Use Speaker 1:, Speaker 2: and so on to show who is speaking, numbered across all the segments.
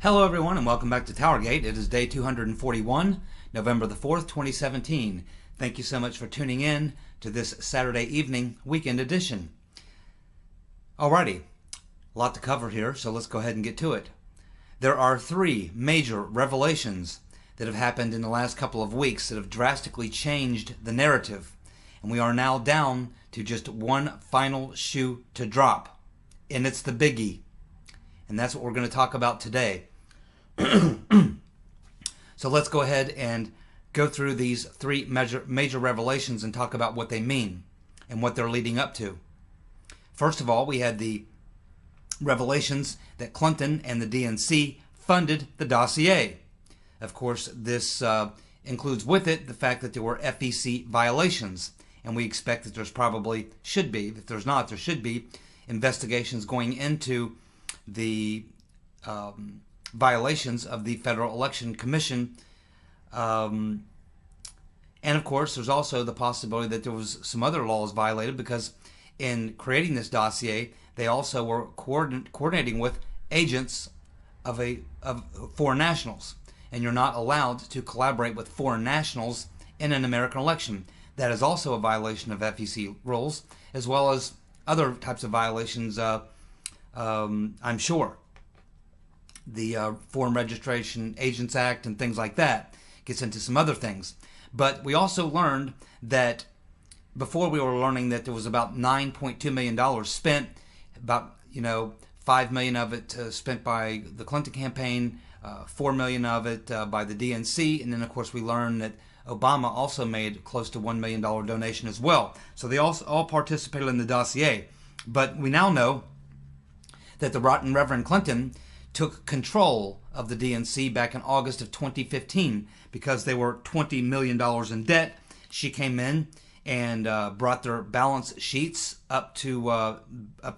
Speaker 1: Hello everyone and welcome back to TowerGate. It is day 241, November the 4th, 2017. Thank you so much for tuning in to this Saturday evening weekend edition. Alrighty, a lot to cover here, so let's go ahead and get to it. There are three major revelations that have happened in the last couple of weeks that have drastically changed the narrative. And we are now down to just one final shoe to drop. And it's the biggie. And that's what we're going to talk about today. So let's go ahead and go through these three major revelations and talk about what they mean and what they're leading up to. First of all, we had the revelations that Clinton and the DNC funded the dossier. Of course, this includes with it the fact that there were FEC violations, and we expect that there's probably should be, if there's not, there should be investigations going into the violations of the Federal Election Commission. And of course, there's also the possibility that there was some other laws violated, because in creating this dossier, they also were coordinating with agents of foreign nationals. And you're not allowed to collaborate with foreign nationals in an American election. That is also a violation of FEC rules, as well as other types of violations, I'm sure. The Foreign Registration Agents Act and things like that gets into some other things. But we also learned that before we were learning that there was about $9.2 million spent, about $5 million of it spent by the Clinton campaign, $4 million of it by the DNC, and then of course we learned that Obama also made close to $1 million donation as well. So they all participated in the dossier. But we now know that the rotten Reverend Clinton took control of the DNC back in August of 2015 because they were $20 million in debt. She came in and brought their balance sheets up to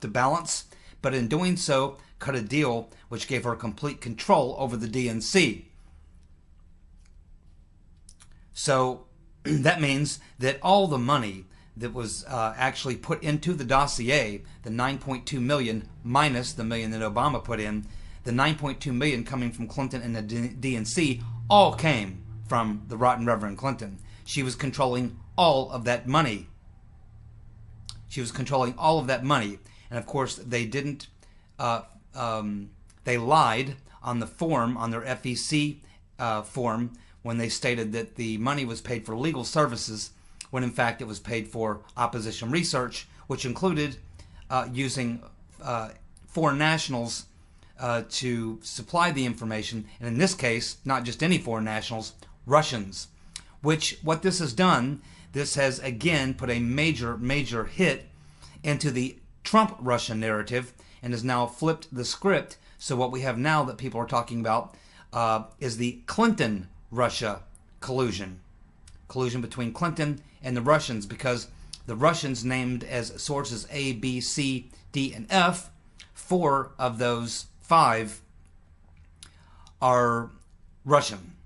Speaker 1: balance, but in doing so, cut a deal which gave her complete control over the DNC. So that means that all the money that was actually put into the dossier, the $9.2 million minus the $1 million that Obama put in, the $9.2 million coming from Clinton and the DNC all came from the rotten Reverend Clinton. She was controlling all of that money. She was controlling all of that money. And of course, they didn't, they lied on the form, on their FEC form, when they stated that the money was paid for legal services, when in fact it was paid for opposition research, which included using foreign nationals to supply the information, and in this case, not just any foreign nationals, Russians. Which, what this has done, this has again put a major hit into the Trump-Russia narrative, and has now flipped the script. So what we have now that people are talking about is the Clinton-Russia collusion. Collusion between Clinton and the Russians, because the Russians named as sources A, B, C, D, and F, 4 of those 5 are Russian.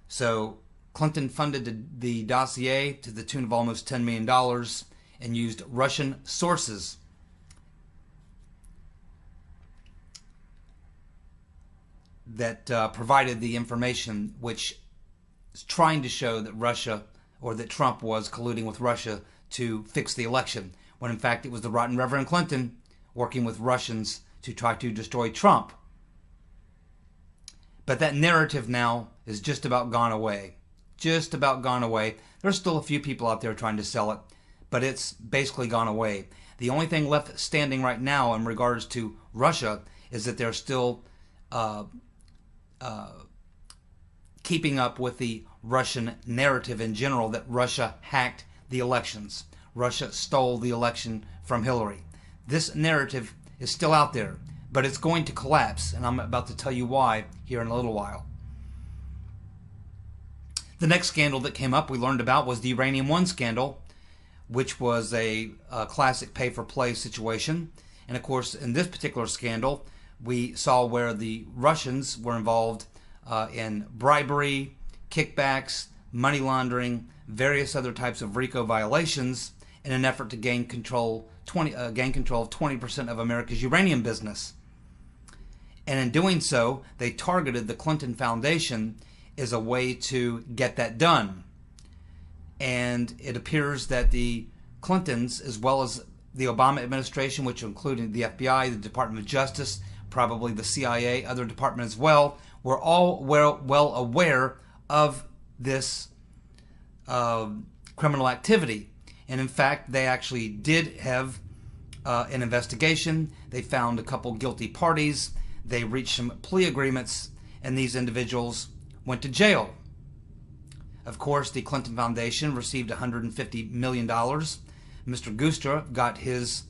Speaker 1: So Clinton funded the dossier to the tune of almost $10 million and used Russian sources. That provided the information which is trying to show that Russia, or that Trump was colluding with Russia to fix the election, when in fact it was the rotten Reverend Clinton working with Russians to try to destroy Trump. But that narrative now is just about gone away. Just about gone away. There's still a few people out there trying to sell it, but it's basically gone away. The only thing left standing right now in regards to Russia is that they're still keeping up with the Russian narrative in general, that Russia hacked the elections. Russia stole the election from Hillary. This narrative is still out there, but it's going to collapse, and I'm about to tell you why here in a little while. The next scandal that came up we learned about was the Uranium One scandal, which was a classic pay-for-play situation. And of course, in this particular scandal, we saw where the Russians were involved in bribery, kickbacks, money laundering, various other types of RICO violations in an effort to gain control of 20% of America's uranium business. And in doing so, they targeted the Clinton Foundation as a way to get that done. And it appears that the Clintons, as well as the Obama administration, which included the FBI, the Department of Justice, probably the CIA, other departments as well, were all well aware of this criminal activity. And in fact, they actually did have an investigation. They found a couple guilty parties. They reached some plea agreements, and these individuals went to jail. Of course, the Clinton Foundation received $150 million. Mr. Gustra got his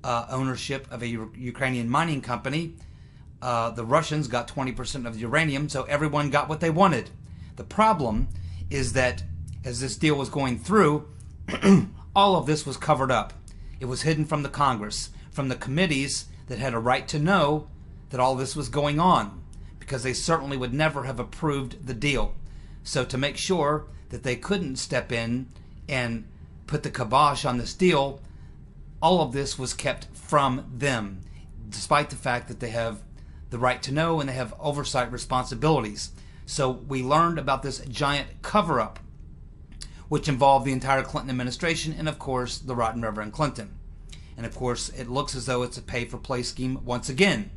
Speaker 1: ownership of a Ukrainian mining company. The Russians got 20% of the uranium, so everyone got what they wanted. The problem is that as this deal was going through, all of this was covered up. It was hidden from the Congress, from the committees that had a right to know that all this was going on, because they certainly would never have approved the deal. So to make sure that they couldn't step in and put the kibosh on this deal, all of this was kept from them, despite the fact that they have the right to know and they have oversight responsibilities. So we learned about this giant cover-up, which involved the entire Clinton administration and, of course, the rotten Reverend Clinton. And, of course, it looks as though it's a pay-for-play scheme once again.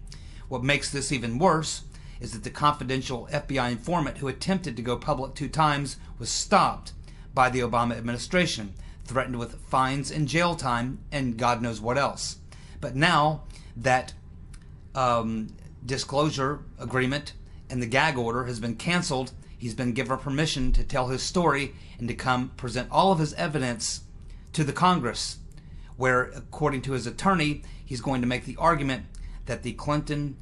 Speaker 1: What makes this even worse is that the confidential FBI informant who attempted to go public 2 times was stopped by the Obama administration, threatened with fines and jail time and God knows what else. But now that disclosure agreement and the gag order has been canceled, he's been given permission to tell his story and to come present all of his evidence to the Congress, where, according to his attorney, he's going to make the argument that the Clintons,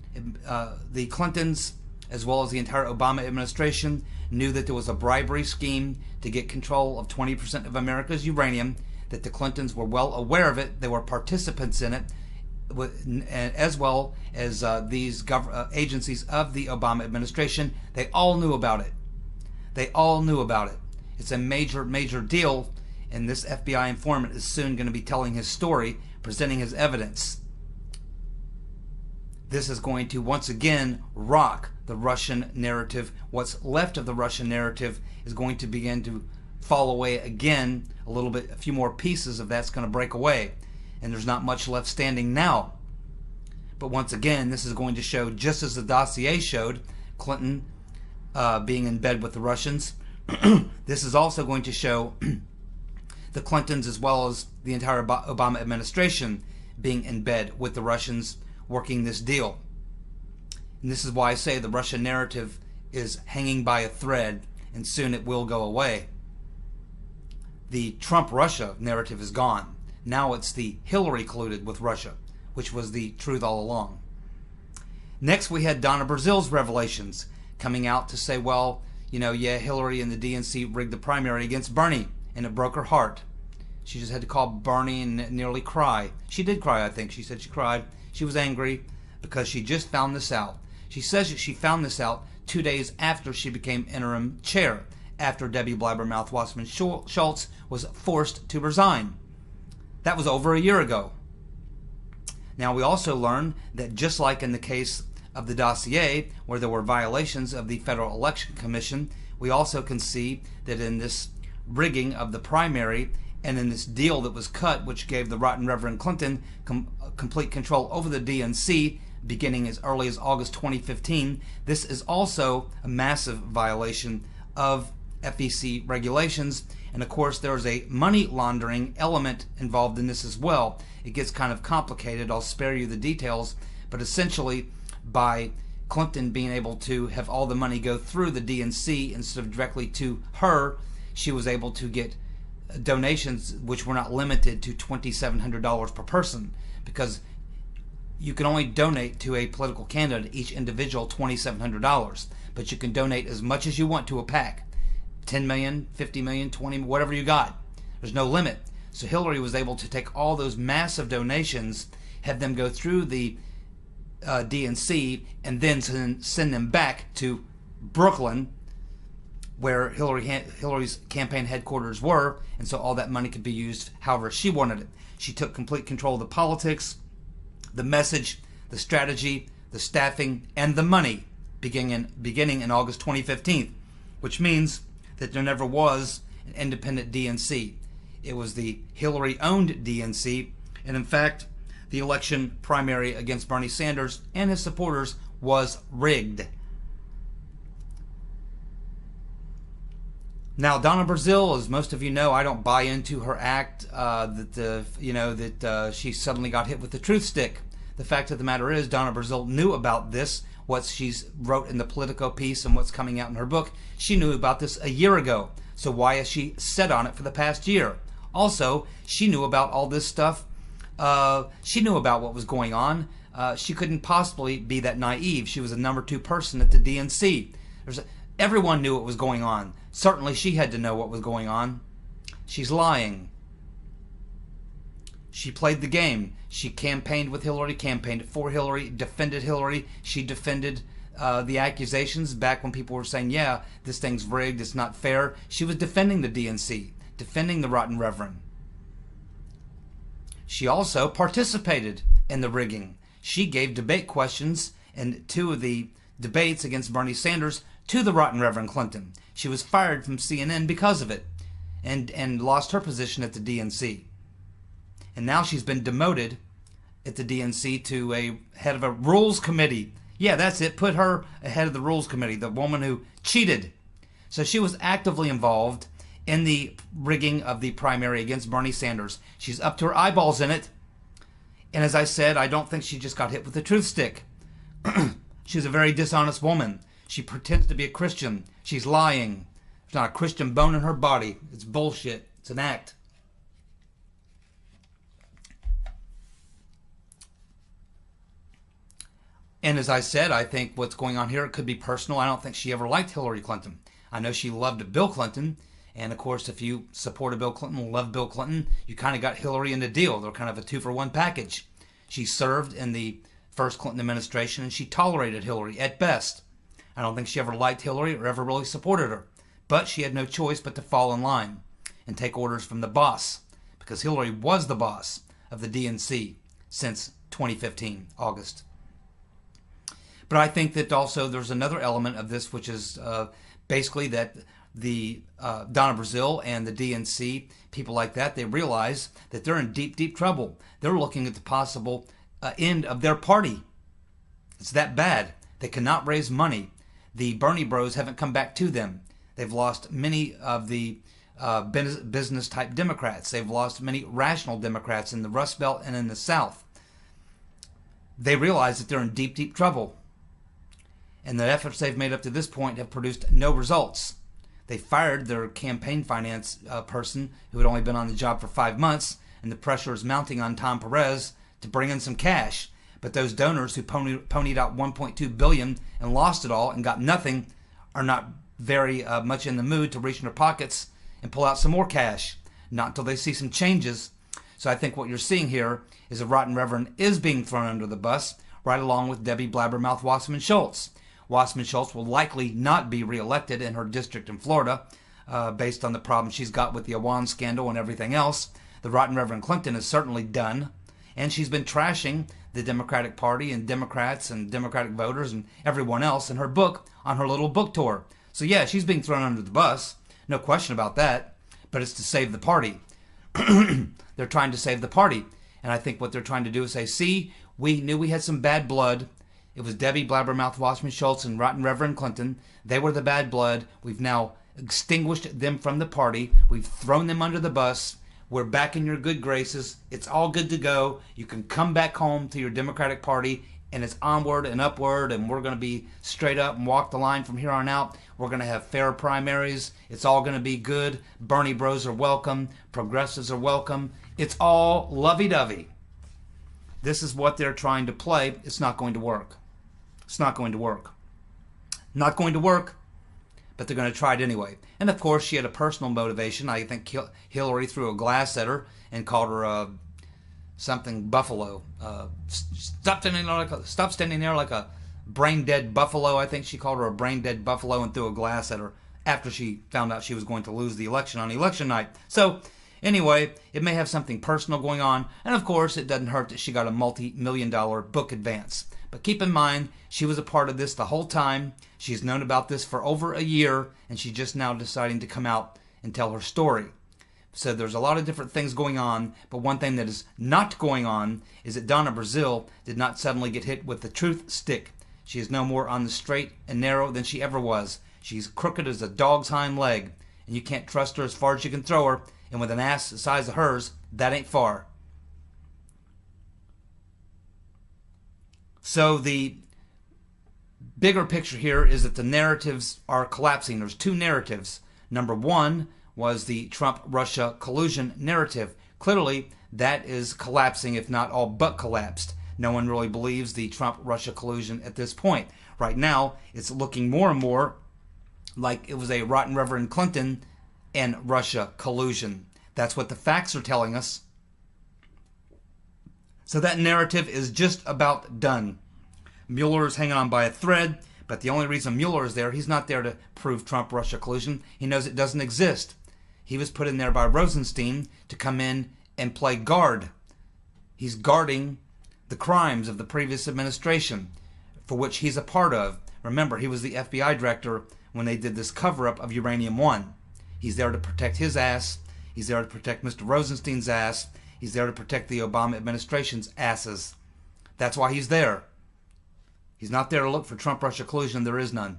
Speaker 1: as well as the entire Obama administration, knew that there was a bribery scheme to get control of 20% of America's uranium, that the Clintons were well aware of it, they were participants in it, as well as these agencies of the Obama administration. They all knew about it. They all knew about it. It's a major, major deal, and this FBI informant is soon going to be telling his story, presenting his evidence. This is going to once again rock the Russian narrative. What's left of the Russian narrative is going to begin to fall away again a little bit. A few more pieces of that's going to break away, and there's not much left standing now. But once again, this is going to show, just as the dossier showed, Clinton being in bed with the Russians. This is also going to show the Clintons, as well as the entire Obama administration, being in bed with the Russians, working this deal. And this is why I say the Russian narrative is hanging by a thread, and soon it will go away. The Trump-Russia narrative is gone. Now it's the Hillary colluded with Russia, which was the truth all along. Next, we had Donna Brazil's revelations coming out to say, well, you know, yeah, Hillary and the DNC rigged the primary against Bernie, and it broke her heart. She just had to call Bernie and nearly cry. She did cry, I think. She said she cried. She was angry because she just found this out. She says that she found this out 2 days after she became interim chair, after Debbie Blabbermouth Wasserman Schultz was forced to resign. That was over a year ago. Now, we also learned that just like in the case of the dossier, where there were violations of the Federal Election Commission, we also can see that in this rigging of the primary and in this deal that was cut, which gave the rotten Reverend Clinton complete control over the DNC beginning as early as August 2015, this is also a massive violation of FEC regulations. And of course, there's a money laundering element involved in this as well. It gets kind of complicated. I'll spare you the details, but essentially, by Clinton being able to have all the money go through the DNC instead of directly to her, she was able to get donations which were not limited to $2,700 per person, because you can only donate to a political candidate, each individual, $2,700, but you can donate as much as you want to a PAC. 10 million, 50 million, 20, whatever you got. There's no limit. So Hillary was able to take all those massive donations, have them go through the DNC, and then send them back to Brooklyn, where Hillary's campaign headquarters were, and so all that money could be used however she wanted it. She took complete control of the politics, the message, the strategy, the staffing, and the money beginning in August 2015, which means that there never was an independent DNC. It was the Hillary-owned DNC, and in fact, the election primary against Bernie Sanders and his supporters was rigged. Now, Donna Brazile, as most of you know, I don't buy into her act that she suddenly got hit with the truth stick. The fact of the matter is, Donna Brazile knew about this, what she's wrote in the Politico piece and what's coming out in her book. She knew about this a year ago. So why has she sat on it for the past year? Also, she knew about all this stuff. She knew about what was going on. She couldn't possibly be that naive. She was the number 2 person at the DNC. Everyone knew what was going on. Certainly she had to know what was going on. She's lying. She played the game. She campaigned with Hillary, campaigned for Hillary, defended Hillary. She defended the accusations back when people were saying, yeah, this thing's rigged, it's not fair. She was defending the DNC, defending the rotten reverend. She also participated in the rigging. She gave debate questions in 2 of the debates against Bernie Sanders to the rotten Reverend Clinton. She was fired from CNN because of it and lost her position at the DNC. And now she's been demoted at the DNC to a head of a rules committee. Yeah, that's it. Put her ahead of the rules committee, the woman who cheated. So she was actively involved in the rigging of the primary against Bernie Sanders. She's up to her eyeballs in it. And as I said, I don't think she just got hit with the truth stick. She's a very dishonest woman. She pretends to be a Christian. She's lying. There's not a Christian bone in her body. It's bullshit. It's an act. And as I said, I think what's going on here, it could be personal. I don't think she ever liked Hillary Clinton. I know she loved Bill Clinton. And of course, if you supported Bill Clinton, love Bill Clinton, you kind of got Hillary in the deal. They're kind of a 2-for-1 package. She served in the first Clinton administration, and she tolerated Hillary at best. I don't think she ever liked Hillary or ever really supported her. But she had no choice but to fall in line and take orders from the boss, because Hillary was the boss of the DNC since 2015, August. But I think that also there's another element of this, which is basically that the Donna Brazile and the DNC, people like that, they realize that they're in deep, deep trouble. They're looking at the possible end of their party. It's that bad. They cannot raise money. The Bernie bros haven't come back to them. They've lost many of the business-type Democrats. They've lost many rational Democrats in the Rust Belt and in the South. They realize that they're in deep, deep trouble. And the efforts they've made up to this point have produced no results. They fired their campaign finance person who had only been on the job for 5 months, and the pressure is mounting on Tom Perez to bring in some cash. But those donors who ponied out $1.2 billion and lost it all and got nothing are not very much in the mood to reach in their pockets and pull out some more cash. Not until they see some changes. So I think what you're seeing here is a rotten reverend is being thrown under the bus, right along with Debbie Blabbermouth Wasserman Schultz. Wasserman Schultz will likely not be reelected in her district in Florida based on the problems she's got with the One scandal and everything else. The rotten Reverend Clinton is certainly done. And she's been trashing the Democratic Party and Democrats and Democratic voters and everyone else in her book on her little book tour. So yeah, she's being thrown under the bus. No question about that. But it's to save the party. They're trying to save the party. And I think what they're trying to do is say, see, we knew we had some bad blood. It was Debbie Blabbermouth Wasserman Schultz and rotten Reverend Clinton. They were the bad blood. We've now extinguished them from the party. We've thrown them under the bus. We're back in your good graces. It's all good to go. You can come back home to your Democratic Party, and it's onward and upward, and we're going to be straight up and walk the line from here on out. We're going to have fair primaries. It's all going to be good. Bernie bros are welcome. Progressives are welcome. It's all lovey-dovey. This is what they're trying to play. It's not going to work. It's not going to work. Not going to work. But they're going to try it anyway. And of course, she had a personal motivation. I think Hillary threw a glass at her and called her something buffalo. Stop standing there like a brain-dead buffalo. I think she called her a brain-dead buffalo and threw a glass at her after she found out she was going to lose the election on election night. So anyway, it may have something personal going on. And of course, it doesn't hurt that she got a multi-million-dollar book advance. But keep in mind, she was a part of this the whole time. She's known about this for over a year, and she's just now deciding to come out and tell her story. So there's a lot of different things going on, but one thing that is not going on is that Donna Brazile did not suddenly get hit with the truth stick. She is no more on the straight and narrow than she ever was. She's crooked as a dog's hind leg, and you can't trust her as far as you can throw her, and with an ass the size of hers, that ain't far. So the bigger picture here is that the narratives are collapsing. There's two narratives. Number one was the Trump-Russia collusion narrative. Clearly, that is collapsing, if not all but collapsed. No one really believes the Trump-Russia collusion at this point. Right now, it's looking more and more like it was a rotten Reverend Clinton and Russia collusion. That's what the facts are telling us. So that narrative is just about done. Mueller is hanging on by a thread, but the only reason Mueller is there, he's not there to prove Trump-Russia collusion. He knows it doesn't exist. He was put in there by Rosenstein to come in and play guard. He's guarding the crimes of the previous administration, for which he's a part of. Remember, he was the FBI director when they did this cover-up of Uranium One. He's there to protect his ass. He's there to protect Mr. Rosenstein's ass. He's there to protect the Obama administration's asses. That's why he's there. He's not there to look for Trump-Russia collusion. There is none.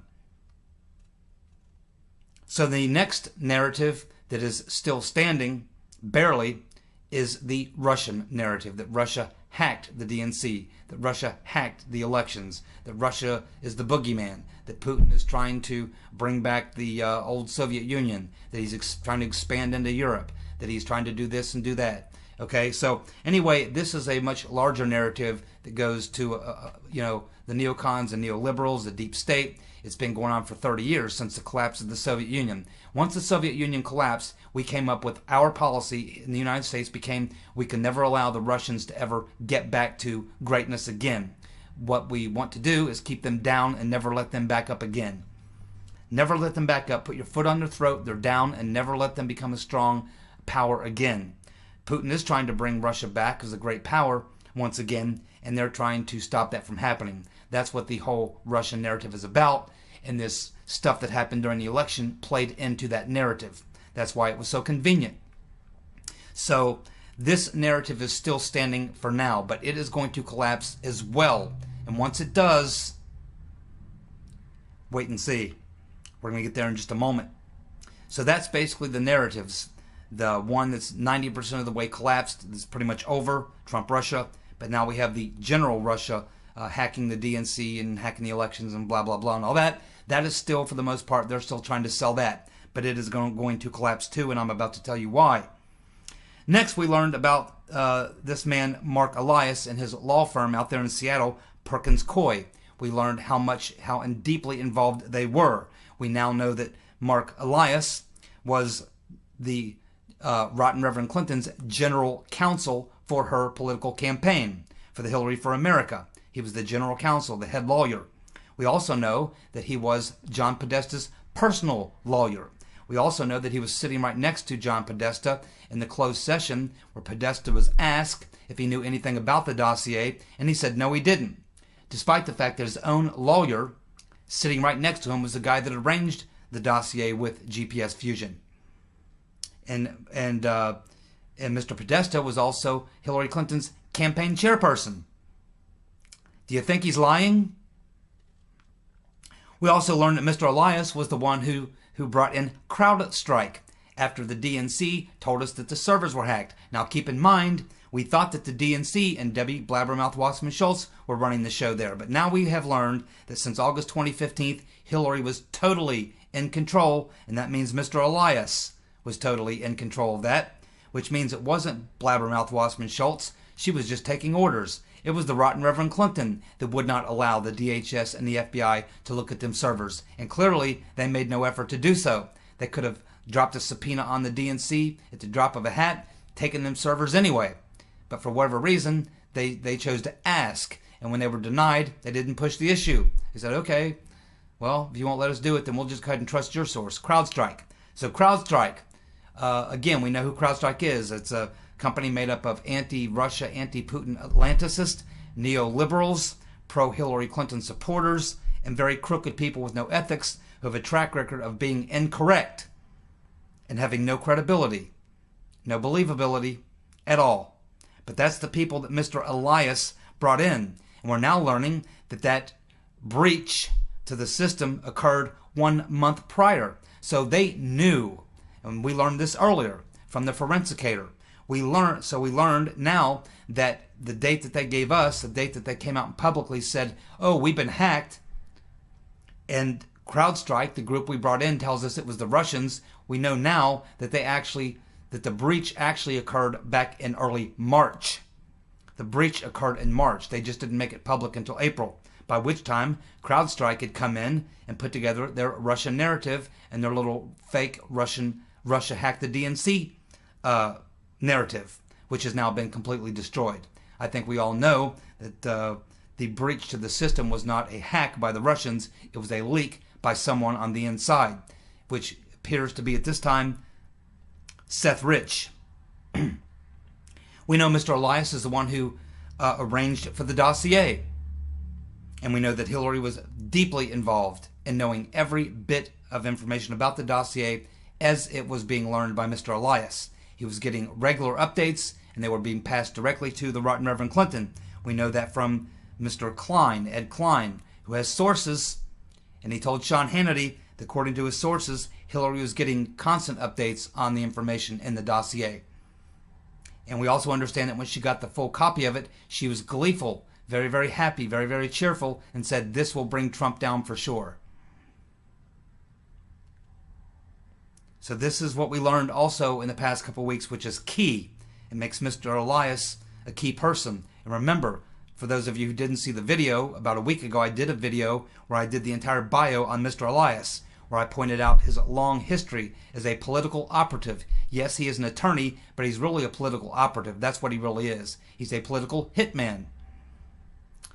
Speaker 1: So the next narrative that is still standing, barely, is the Russian narrative, that Russia hacked the DNC, that Russia hacked the elections, that Russia is the boogeyman, that Putin is trying to bring back the old Soviet Union, that he's trying to expand into Europe, that he's trying to do this and do that. Okay, so anyway, this is a much larger narrative that goes to, the neocons and neoliberals, the deep state. It's been going on for 30 years since the collapse of the Soviet Union. Once the Soviet Union collapsed, we came up with our policy in the United States became we can never allow the Russians to ever get back to greatness again. What we want to do is keep them down and never let them back up again. Never let them back up. Put your foot on their throat. They're down, and never let them become a strong power again. Putin is trying to bring Russia back as a great power once again, and they're trying to stop that from happening. That's what the whole Russian narrative is about, and this stuff that happened during the election played into that narrative. That's why it was so convenient. So this narrative is still standing for now, but it is going to collapse as well. And once it does, wait and see. We're going to get there in just a moment. So that's basically the narratives. The one that's 90% of the way collapsed is pretty much over, Trump-Russia. But now we have the general Russia hacking the DNC and hacking the elections and blah, blah, blah, and all that. That is still, for the most part, they're still trying to sell that. But it is going to collapse too, and I'm about to tell you why. Next, we learned about this man, Mark Elias, and his law firm out there in Seattle, Perkins Coie. We learned how deeply involved they were. We now know that Mark Elias was the rotten Reverend Clinton's general counsel for her political campaign for the Hillary for America. He was the general counsel, the head lawyer. We also know that he was John Podesta's personal lawyer. We also know that he was sitting right next to John Podesta in the closed session where Podesta was asked if he knew anything about the dossier, and he said no, he didn't, despite the fact that his own lawyer sitting right next to him was the guy that arranged the dossier with GPS Fusion. And Mr. Podesta was also Hillary Clinton's campaign chairperson. Do you think he's lying? We also learned that Mr. Elias was the one who brought in CrowdStrike after the DNC told us that the servers were hacked. Now keep in mind, we thought that the DNC and Debbie Blabbermouth Wasserman Schultz were running the show there. But now we have learned that since August 2015, Hillary was totally in control, and that means Mr. Elias was totally in control of that, which means it wasn't Blabbermouth Wasserman Schultz. She was just taking orders. It was the rotten Reverend Clinton that would not allow the DHS and the FBI to look at them servers. And clearly, they made no effort to do so. They could have dropped a subpoena on the DNC at the drop of a hat, taken them servers anyway. But for whatever reason, they chose to ask. And when they were denied, they didn't push the issue. They said, okay, well, if you won't let us do it, then we'll just go ahead and trust your source, CrowdStrike. So CrowdStrike, again, we know who CrowdStrike is. It's a company made up of anti-Russia, anti-Putin Atlanticists, neoliberals, pro-Hillary Clinton supporters and very crooked people with no ethics who have a track record of being incorrect and having no credibility, no believability at all. But that's the people that Mr. Elias brought in. And we're now learning that that breach to the system occurred 1 month prior. So they knew, and we learned this earlier from the forensicator. We learned now that the date that they gave us, the date that they came out and publicly said, oh, we've been hacked, and CrowdStrike, the group we brought in, tells us it was the Russians. We know now that the breach actually occurred back in early March. The breach occurred in March. They just didn't make it public until April, by which time CrowdStrike had come in and put together their Russian narrative and their little fake Russia hacked the DNC narrative, which has now been completely destroyed. I think we all know that the breach to the system was not a hack by the Russians. It was a leak by someone on the inside, which appears to be at this time Seth Rich. We know Mr. Elias is the one who arranged for the dossier. And we know that Hillary was deeply involved in knowing every bit of information about the dossier as it was being learned by Mr. Elias. He was getting regular updates, and they were being passed directly to the Right Reverend Clinton. We know that from Mr. Klein, Ed Klein, who has sources, and he told Sean Hannity that according to his sources, Hillary was getting constant updates on the information in the dossier. And we also understand that when she got the full copy of it, she was gleeful, very, very happy, very, very cheerful, and said, this will bring Trump down for sure. So this is what we learned also in the past couple of weeks, which is key. It makes Mr. Elias a key person. And remember, for those of you who didn't see the video, about a week ago I did a video where I did the entire bio on Mr. Elias, where I pointed out his long history as a political operative. Yes, he is an attorney, but he's really a political operative. That's what he really is. He's a political hitman.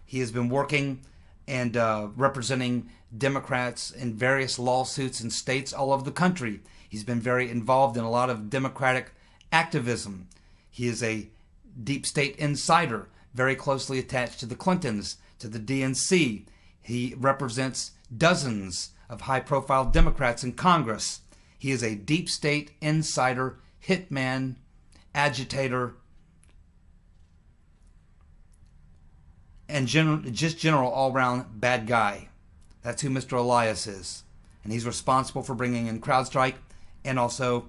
Speaker 1: He has been working and representing Democrats in various lawsuits in states all over the country. He's been very involved in a lot of Democratic activism. He is a deep state insider, very closely attached to the Clintons, to the DNC. He represents dozens of high-profile Democrats in Congress. He is a deep state insider, hitman, agitator, and just general all-round bad guy. That's who Mr. Elias is. And he's responsible for bringing in CrowdStrike and also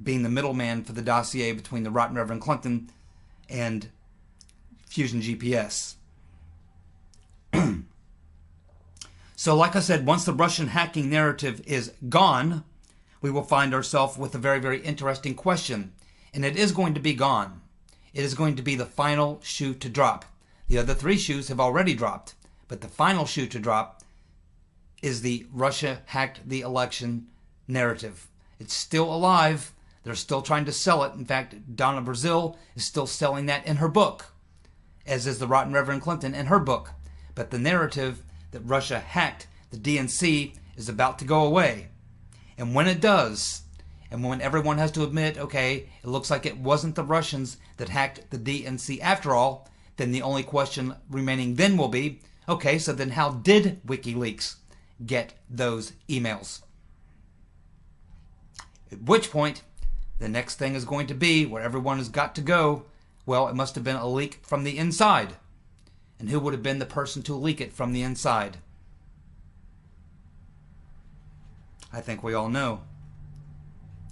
Speaker 1: being the middleman for the dossier between the Right Reverend Clinton and Fusion GPS. So like I said, once the Russian hacking narrative is gone, we will find ourselves with a very, very interesting question. And it is going to be gone. It is going to be the final shoe to drop. The other three shoes have already dropped. But the final shoe to drop is the Russia hacked the election narrative. It's still alive. They're still trying to sell it. In fact, Donna Brazil is still selling that in her book, as is the Right Reverend Clinton in her book. But the narrative that Russia hacked the DNC is about to go away. And when it does, and when everyone has to admit, okay, it looks like it wasn't the Russians that hacked the DNC after all, then the only question remaining then will be, okay, so then how did WikiLeaks get those emails? At which point, the next thing is going to be, where everyone has got to go, well, it must have been a leak from the inside. And who would have been the person to leak it from the inside? I think we all know.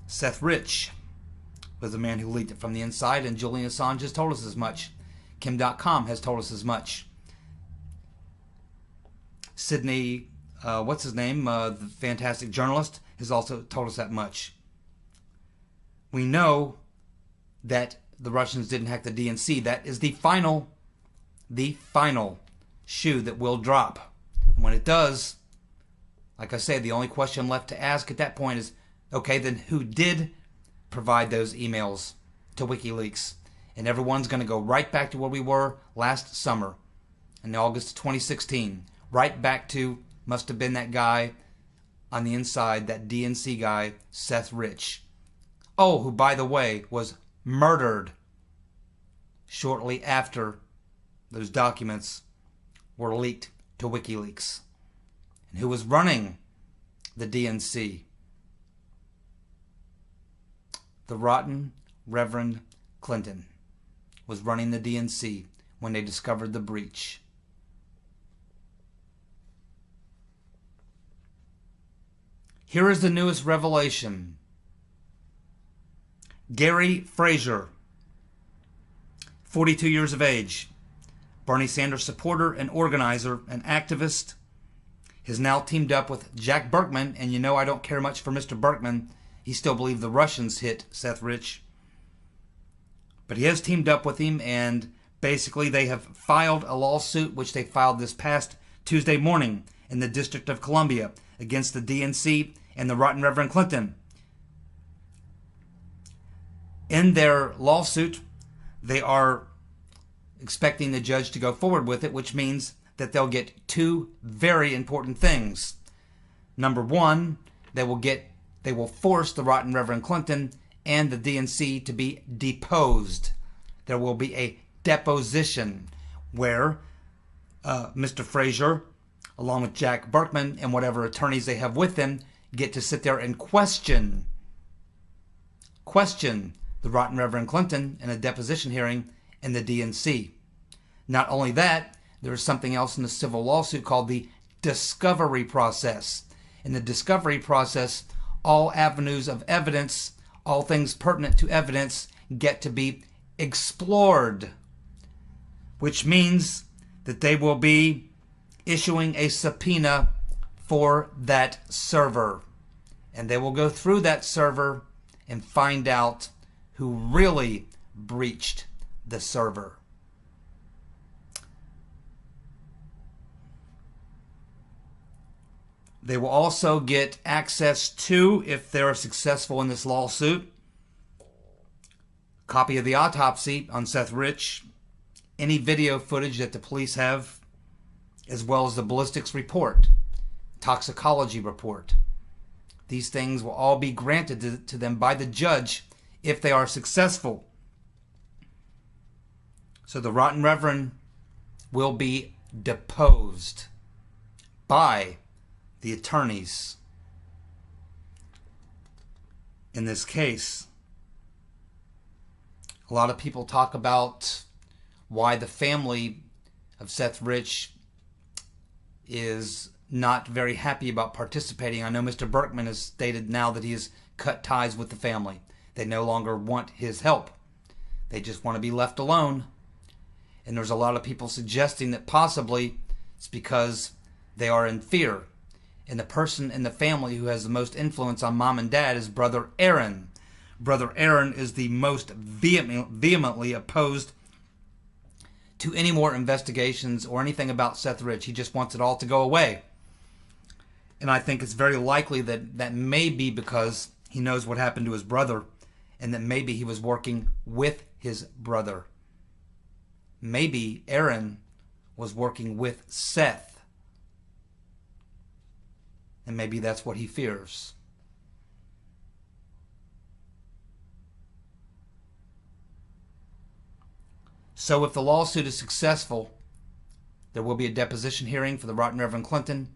Speaker 1: Seth Rich was the man who leaked it from the inside, and Julian Assange has told us as much. Kim.com has told us as much. Sidney, what's his name, the fantastic journalist, has also told us that much. We know that the Russians didn't hack the DNC. That is the final shoe that will drop. And when it does, like I said, the only question left to ask at that point is, okay, then who did provide those emails to WikiLeaks? And everyone's going to go right back to where we were last summer in August of 2016. Right back to, must have been that guy on the inside, that DNC guy, Seth Rich. Oh, who, by the way, was murdered shortly after those documents were leaked to WikiLeaks. And who was running the DNC? The rotten Reverend Clinton was running the DNC when they discovered the breach. Here is the newest revelation. Gary Fraser, 42 years of age, Bernie Sanders supporter and organizer and activist, has now teamed up with Jack Berkman, and you know I don't care much for Mr. Berkman. He still believes the Russians hit Seth Rich. But he has teamed up with him, and basically they have filed a lawsuit, which they filed this past Tuesday morning in the District of Columbia against the DNC and the rotten Reverend Clinton. In their lawsuit, they are expecting the judge to go forward with it, which means that they'll get two very important things. Number one, they will force the rotten Reverend Clinton and the DNC to be deposed. There will be a deposition where Mr. Fraser, along with Jack Berkman and whatever attorneys they have with them, get to sit there and question the rotten Reverend Clinton in a deposition hearing in the DNC. Not only that, there is something else in the civil lawsuit called the discovery process. In the discovery process, all avenues of evidence, all things pertinent to evidence, get to be explored, which means that they will be issuing a subpoena for that server. And they will go through that server and find out who really breached the server. They will also get access to, if they are successful in this lawsuit, a copy of the autopsy on Seth Rich, any video footage that the police have, as well as the ballistics report, toxicology report. These things will all be granted to them by the judge if they are successful. So the rotten Reverend will be deposed by the attorneys in this case. A lot of people talk about why the family of Seth Rich is not very happy about participating. I know Mr. Berkman has stated now that he has cut ties with the family. They no longer want his help. They just want to be left alone. And there's a lot of people suggesting that possibly it's because they are in fear. And the person in the family who has the most influence on mom and dad is Brother Aaron. Brother Aaron is the most vehemently opposed to any more investigations or anything about Seth Rich. He just wants it all to go away. And I think it's very likely that that may be because he knows what happened to his brother, and that maybe he was working with his brother. Maybe Aaron was working with Seth. And maybe that's what he fears. So if the lawsuit is successful, there will be a deposition hearing for the rotten Reverend Clinton,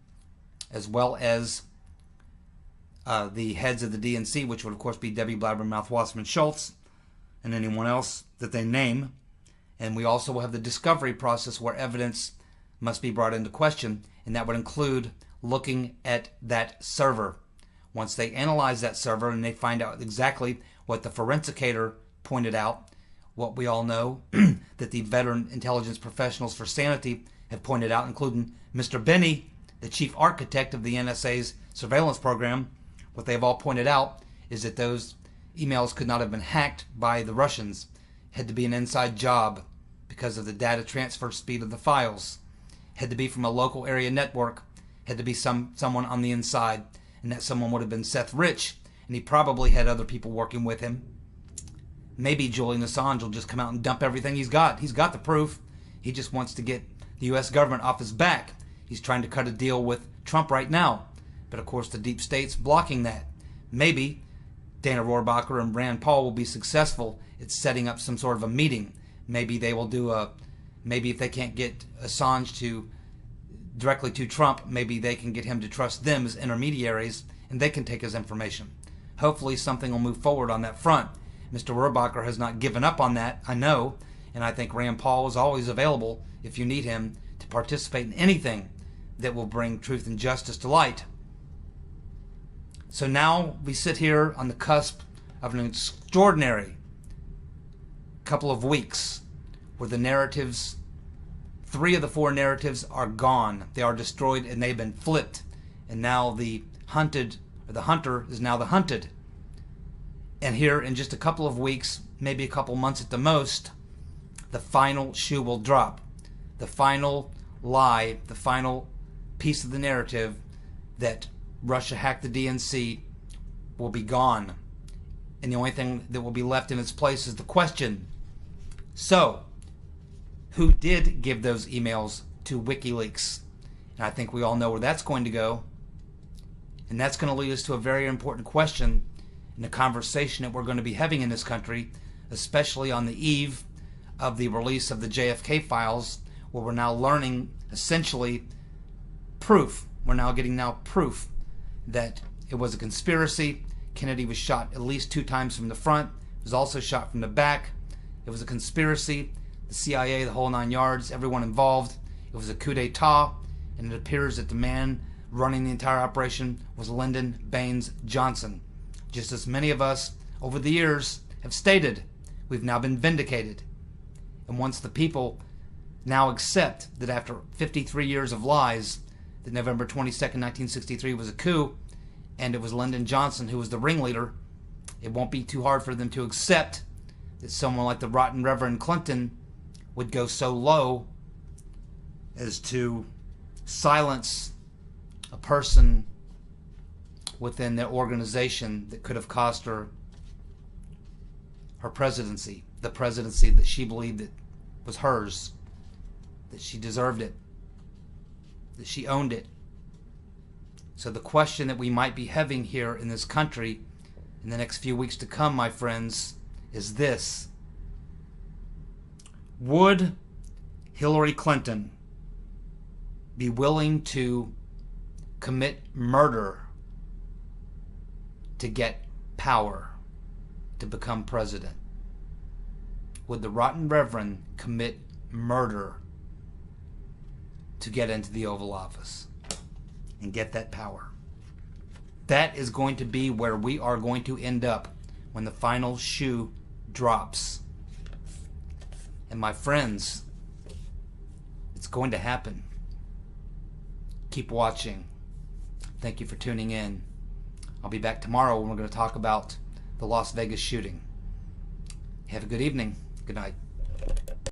Speaker 1: as well as the heads of the DNC, which would of course be Debbie Blabbermouth Wasserman Schultz and anyone else that they name. And we also will have the discovery process where evidence must be brought into question, and that would include looking at that server. Once they analyze that server and they find out exactly what the forensicator pointed out, what we all know that the veteran intelligence professionals for sanity have pointed out, including Mr. Benny, the chief architect of the NSA's surveillance program, what they've all pointed out is that those emails could not have been hacked by the Russians. It had to be an inside job because of the data transfer speed of the files. It had to be from a local area network. Had to be someone on the inside, and that someone would have been Seth Rich, and he probably had other people working with him. Maybe Julian Assange will just come out and dump everything he's got. He's got the proof. He just wants to get the U.S. government off his back. He's trying to cut a deal with Trump right now, but of course the deep state's blocking that. Maybe Dana Rohrabacher and Rand Paul will be successful at setting up some sort of a meeting. Maybe they will do maybe if they can't get Assange to directly to Trump, maybe they can get him to trust them as intermediaries, and they can take his information. Hopefully something will move forward on that front. Mr. Rohrabacher has not given up on that, I know, and I think Rand Paul is always available if you need him to participate in anything that will bring truth and justice to light. So now we sit here on the cusp of an extraordinary couple of weeks where the narratives, 3 of the 4 narratives are gone. They are destroyed and they've been flipped. And now the hunted, or the hunter is now the hunted. And here in just a couple of weeks, maybe a couple months at the most, the final shoe will drop. The final lie, the final piece of the narrative that Russia hacked the DNC will be gone. And the only thing that will be left in its place is the question. So, who did give those emails to WikiLeaks? And I think we all know where that's going to go. And that's going to lead us to a very important question in the conversation that we're going to be having in this country, especially on the eve of the release of the JFK files, where we're now learning essentially proof. We're now getting proof that it was a conspiracy. Kennedy was shot at least 2 times from the front. He was also shot from the back. It was a conspiracy. The CIA, the whole 9 yards, everyone involved. It was a coup d'etat, and it appears that the man running the entire operation was Lyndon Baines Johnson. Just as many of us over the years have stated, we've now been vindicated. And once the people now accept that after 53 years of lies, that November 22nd, 1963 was a coup, and it was Lyndon Johnson who was the ringleader, it won't be too hard for them to accept that someone like the rotten Reverend Clinton would go so low as to silence a person within their organization that could have cost her her presidency, the presidency that she believed that was hers, that she deserved it, that she owned it. So the question that we might be having here in this country in the next few weeks to come, my friends, is this: would Hillary Clinton be willing to commit murder to get power, to become president? Would the rotten Reverend commit murder to get into the Oval Office and get that power? That is going to be where we are going to end up when the final shoe drops. And my friends, it's going to happen. Keep watching. Thank you for tuning in. I'll be back tomorrow when we're going to talk about the Las Vegas shooting. Have a good evening. Good night.